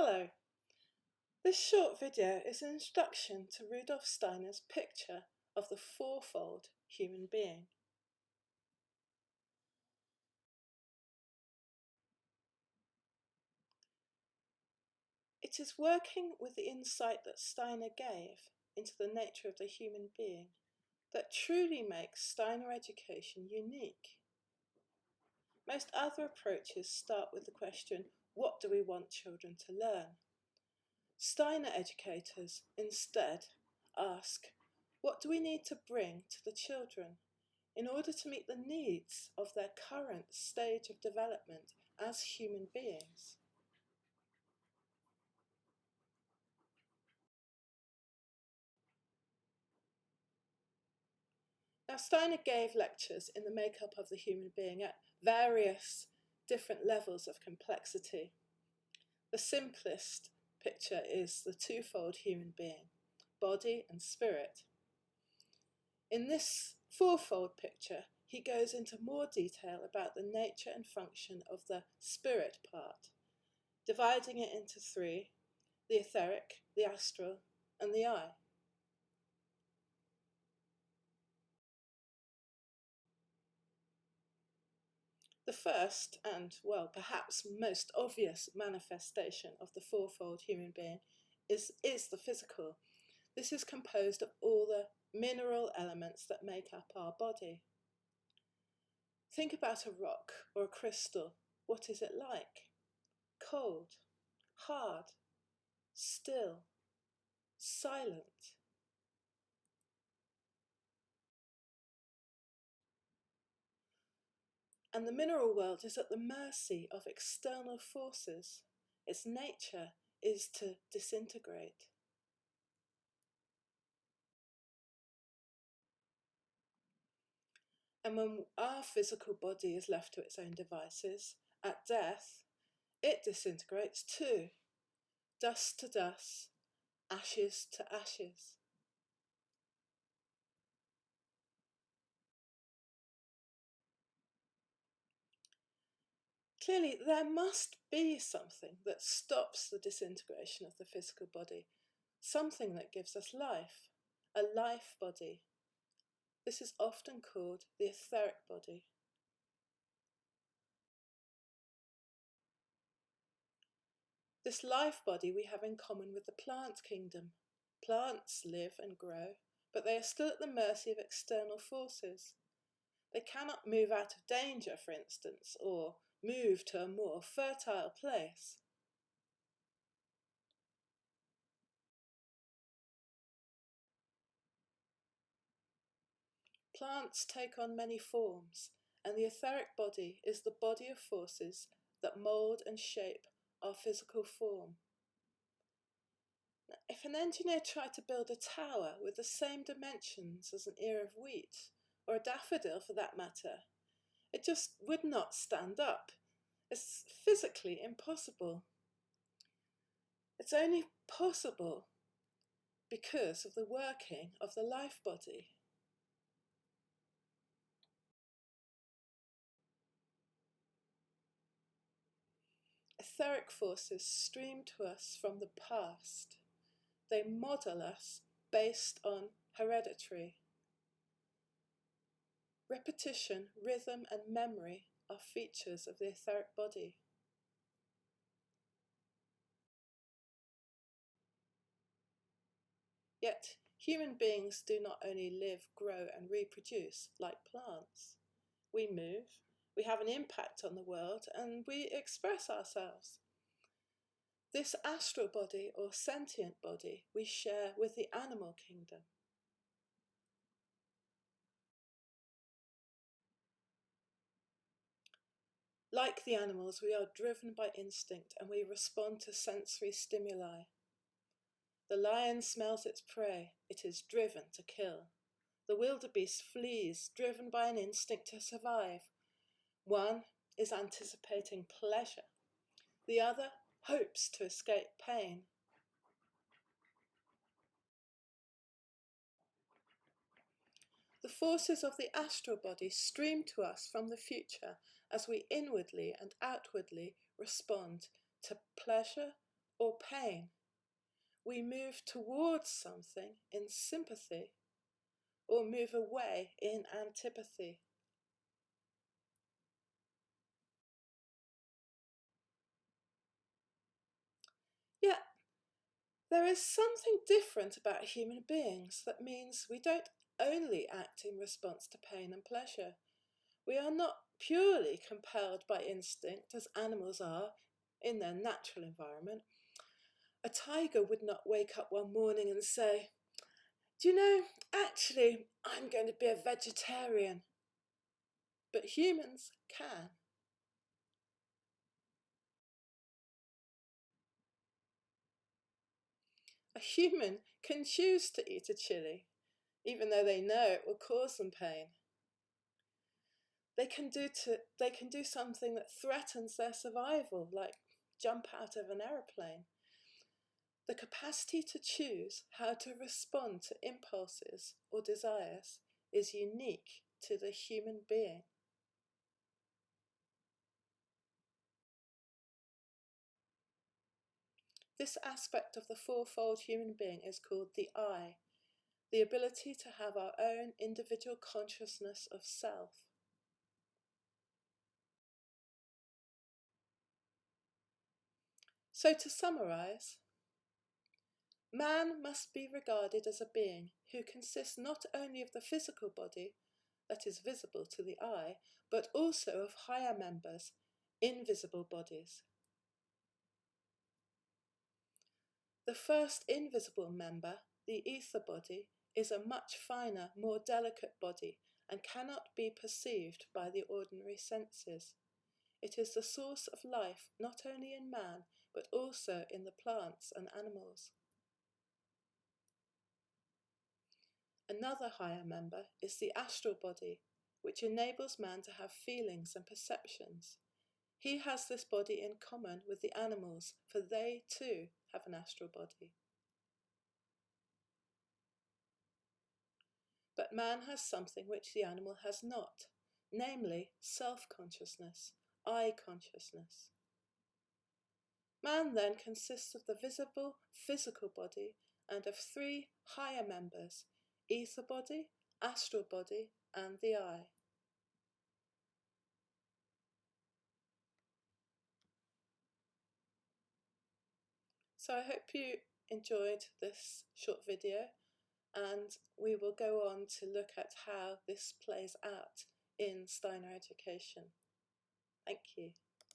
Hello. This short video is an introduction to Rudolf Steiner's picture of the fourfold human being. It is working with the insight that Steiner gave into the nature of the human being that truly makes Steiner education unique. Most other approaches start with the question, what do we want children to learn? Steiner educators instead ask, what do we need to bring to the children in order to meet the needs of their current stage of development as human beings? Now, Steiner gave lectures in the makeup of the human being at various different levels of complexity. The simplest picture is the twofold human being, body and spirit. In this fourfold picture, he goes into more detail about the nature and function of the spirit part, dividing it into three: the etheric, the astral, and the I. The first and, well, perhaps most obvious manifestation of the fourfold human being is the physical. This is composed of all the mineral elements that make up our body. Think about a rock or a crystal. What is it like? Cold, hard, still, silent. And the mineral world is at the mercy of external forces. Its nature is to disintegrate. And when our physical body is left to its own devices, at death, it disintegrates too. Dust to dust, ashes to ashes. Clearly, there must be something that stops the disintegration of the physical body, something that gives us life, a life body. This is often called the etheric body. This life body we have in common with the plant kingdom. Plants live and grow, but they are still at the mercy of external forces. They cannot move out of danger, for instance, or move to a more fertile place. Plants take on many forms, and the etheric body is the body of forces that mould and shape our physical form. Now, if an engineer tried to build a tower with the same dimensions as an ear of wheat, or a daffodil for that matter, it just would not stand up. It's physically impossible. It's only possible because of the working of the life body. Etheric forces stream to us from the past. They model us based on hereditary. Repetition, rhythm, and memory are features of the etheric body. Yet, human beings do not only live, grow, and reproduce like plants. We move, we have an impact on the world, and we express ourselves. This astral body or sentient body we share with the animal kingdom. Like the animals, we are driven by instinct and we respond to sensory stimuli. The lion smells its prey, it is driven to kill. The wildebeest flees, driven by an instinct to survive. One is anticipating pleasure, the other hopes to escape pain. The forces of the astral body stream to us from the future as we inwardly and outwardly respond to pleasure or pain. We move towards something in sympathy or move away in antipathy. Yet, there is something different about human beings that means we don't only act in response to pain and pleasure. We are not purely compelled by instinct as animals are in their natural environment. A tiger would not wake up one morning and say, "Do you know, actually, I'm going to be a vegetarian." But humans can. A human can choose to eat a chili, even though they know it will cause them pain. They can do something that threatens their survival, like jump out of an aeroplane. The capacity to choose how to respond to impulses or desires is unique to the human being. This aspect of the fourfold human being is called the I, the ability to have our own individual consciousness of self. So to summarise, man must be regarded as a being who consists not only of the physical body that is visible to the eye, but also of higher members, invisible bodies. The first invisible member, the ether body, is a much finer, more delicate body and cannot be perceived by the ordinary senses. It is the source of life not only in man, but also in the plants and animals. Another higher member is the astral body, which enables man to have feelings and perceptions. He has this body in common with the animals, for they too have an astral body. But man has something which the animal has not, namely self-consciousness, I-consciousness. Man then consists of the visible, physical body and of three higher members, ether body, astral body, and the I. So I hope you enjoyed this short video, and we will go on to look at how this plays out in Steiner education. Thank you.